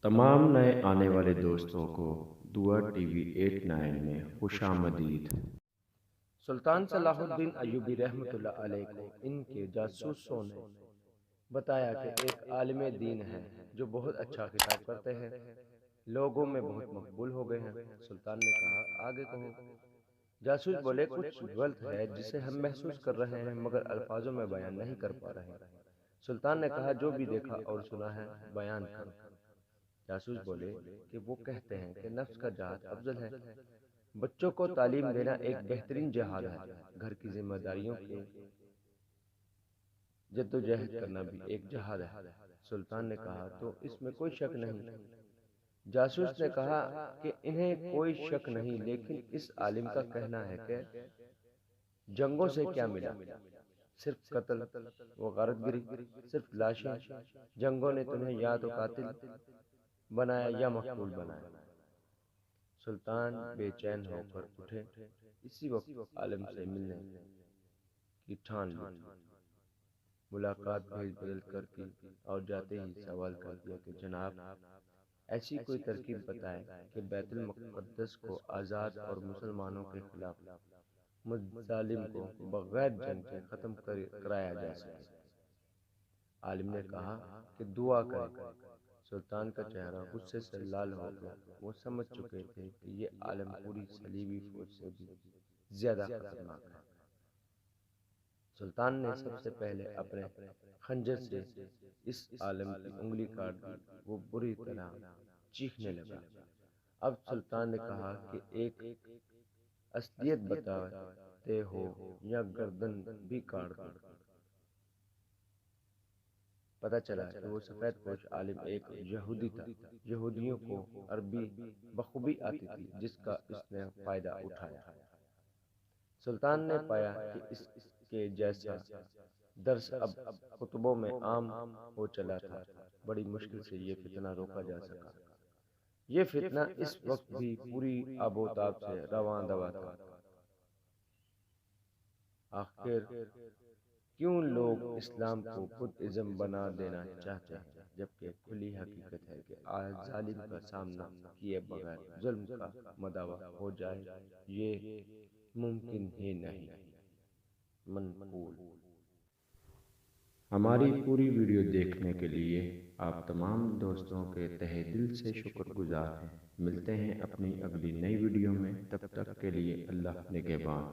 तमाम नए आने वाले दोस्तों को दुआ टीवी 89 में खुशामदीद। सुल्तान सलाहुद्दीन अय्यूबी रहमतुल्लाह अलैह को इनके जासूसों ने बताया कि एक आलिम दीन है जो बहुत अच्छा खिताब करते हैं, लोगों में बहुत मकबूल हो गए हैं। सुल्तान ने कहा, आगे कहो। जासूस बोले, कुछ गलत है जिसे हम महसूस कर रहे हैं मगर अल्फाजों में बयान नहीं कर पा रहे। सुल्तान ने कहा, जो भी देखा और सुना है बयान करो। जासूस बोले कि वो कहते हैं कि नफ्स का जहाद अफजल है। बच्चों को तालीम देना एक बेहतरीन जिहाद है। घर की जिम्मेदारियों के जद्दोजहद करना भी एक जिहाद है। सुल्तान ने कहा, तो इसमें कोई शक नहीं। जासूस ने कहा कि इन्हें कोई शक नहीं, लेकिन इस आलिम का कहना है कि जंगों से क्या मिला, सिर्फ कत्ल व गारतगिरी, सिर्फ लाशें। जंगों ने तुम्हें या तो कातिल बनाया या मकतूल बनाया। सुल्तान बेचैन होकर उठे। इसी वक्त आलिम से मिलने की ठान ली। मुलाकात भेज बदल कर की और जाते ही सवाल कर दिया कि जनाब, ऐसी कोई तरकीब बताएं कि बैतुल मुक़द्दस को आज़ाद और मुसलमानों के खिलाफ मुज़ालिम को बगैर जंग के ख़त्म कराया जा सके। आलिम ने कहा कि दुआ करें। सुल्तान का चेहरा गुस्से से लाल हो गया। वो समझ चुके थे कि ये आलिम पूरी सलीबी फौज से भी ज्यादा खतरनाक है। सुल्तान ने सबसे पहले अपने खंजर से इस आलिम की उंगली काट दी। वो बुरी तरह चीखने लगा। अब सुल्तान ने कहा कि एक असलियत बताते हो या गर्दन भी काट दूं। पता चला कि वो सफ़ेद पोश आलिम एक यहूदी था। यहूदियों को अरबी बखूबी आती थी, जिसका इसने फ़ायदा उठाया। सुल्तान ने पाया कि इसके जैसा दर्स अब कुतुबों में आम हो चला था। बड़ी मुश्किल से ये फितना रोका जा सका। ये फितना इस वक्त भी पूरी आबोताब से रवां दवा था। आखिर क्यों लोग इस्लाम को बुद्धिज़्म बना देना चाहते हैं, जबकि खुली हकीकत है कि आज जालिम का सामना किए बगैर जुल्म का मदावा हो जाए, ये मुमकिन ही नहीं। मनकूल। हमारी पूरी वीडियो देखने के लिए आप तमाम दोस्तों के तहे दिल से शुक्रगुजार हैं। मिलते हैं अपनी अगली नई वीडियो में, तब तक के लिए अल्लाह निगहबान।